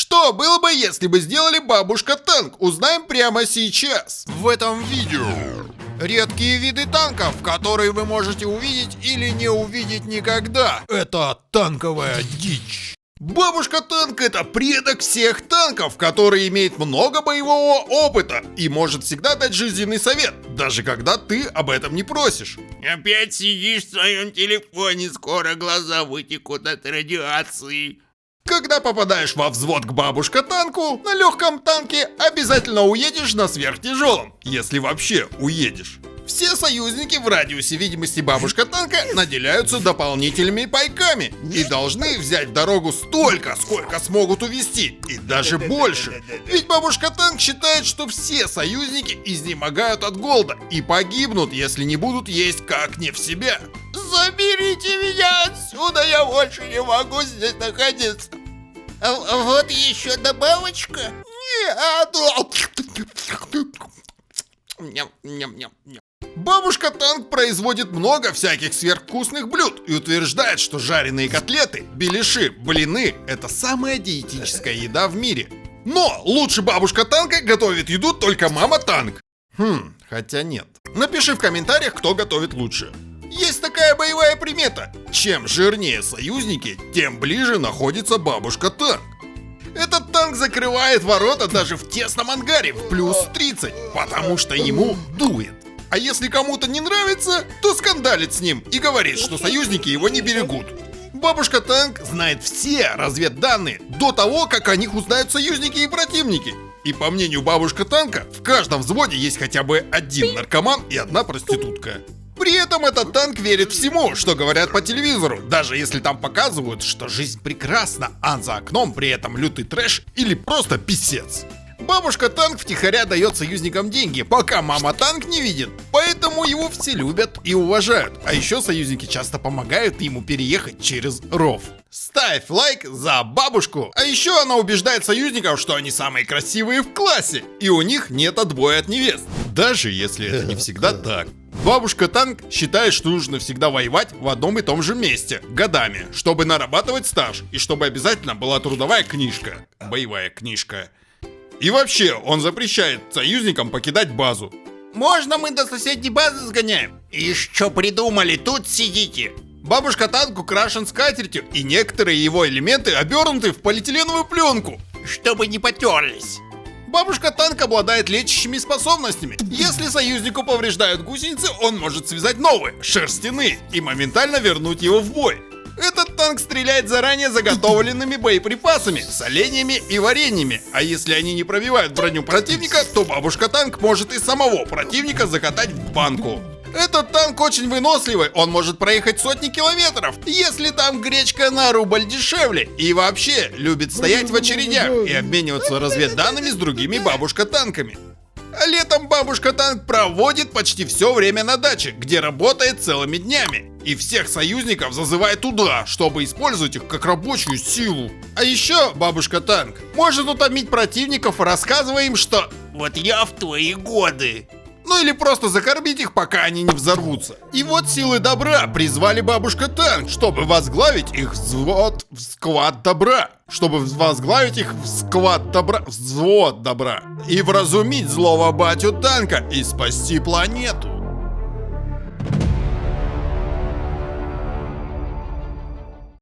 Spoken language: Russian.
Что было бы, если бы сделали бабушка-танк? Узнаем прямо сейчас, в этом видео. Редкие виды танков, которые вы можете увидеть или не увидеть никогда. Это танковая дичь. Бабушка-танк — это предок всех танков, который имеет много боевого опыта и может всегда дать жизненный совет, даже когда ты об этом не просишь. Опять сидишь в своем телефоне, скоро глаза вытекут от радиации. Когда попадаешь во взвод к бабушка-танку, на легком танке обязательно уедешь на сверхтяжелом, если вообще уедешь. Все союзники в радиусе видимости бабушка-танка наделяются дополнительными пайками и должны взять в дорогу столько, сколько смогут увезти, и даже больше. Ведь бабушка-танк считает, что все союзники изнемогают от голода и погибнут, если не будут есть как не в себя. Заберите меня отсюда, я больше не могу здесь находиться. Вот еще добавочка. Ням-ням-ням. Бабушка-танк производит много всяких сверхвкусных блюд и утверждает, что жареные котлеты, беляши, блины – это самая диетическая еда в мире. Но лучше бабушка-танка готовит еду только мама-танк. Хотя нет. Напиши в комментариях, кто готовит лучше. Есть такая боевая примета. Чем жирнее союзники, тем ближе находится бабушка-танк. Этот танк закрывает ворота даже в тесном ангаре в плюс 30, потому что ему дует. А если кому-то не нравится, то скандалит с ним и говорит, что союзники его не берегут. Бабушка-танк знает все разведданные до того, как о них узнают союзники и противники. И по мнению бабушка-танка, в каждом взводе есть хотя бы один наркоман и одна проститутка. При этом этот танк верит всему, что говорят по телевизору, даже если там показывают, что жизнь прекрасна, а за окном при этом лютый трэш или просто писец. Бабушка-танк втихаря дает союзникам деньги, пока мама-танк не видит, поэтому его все любят и уважают. А еще союзники часто помогают ему переехать через ров. Ставь лайк за бабушку. А еще она убеждает союзников, что они самые красивые в классе, и у них нет отбоя от невест. Даже если это не всегда так. Бабушка-танк считает, что нужно всегда воевать в одном и том же месте, годами, чтобы нарабатывать стаж, и чтобы обязательно была трудовая книжка, боевая книжка. И вообще, он запрещает союзникам покидать базу. Можно мы до соседней базы сгоняем? И что придумали, тут сидите. Бабушка-танк украшен скатертью, и некоторые его элементы обернуты в полиэтиленовую пленку, чтобы не потерлись. Бабушка-танк обладает лечащими способностями. Если союзнику повреждают гусеницы, он может связать новые, шерстяные, и моментально вернуть его в бой. Этот танк стреляет заранее заготовленными боеприпасами, соленьями и вареньями. А если они не пробивают броню противника, то бабушка-танк может и самого противника закатать в банку. Этот танк очень выносливый, он может проехать сотни километров, если там гречка на рубль дешевле. И вообще любит стоять в очередях и обмениваться разведданными с другими бабушка-танками. А летом бабушка-танк проводит почти все время на даче, где работает целыми днями. И всех союзников зазывает туда, чтобы использовать их как рабочую силу. А еще бабушка-танк может утомить противников, рассказывая им, что «вот я в твои годы». Ну или просто закормить их, пока они не взорвутся. И вот силы добра призвали бабушка-танк, чтобы возглавить их взвод в сквад добра. Взвод добра. И вразумить злого батю танка и спасти планету.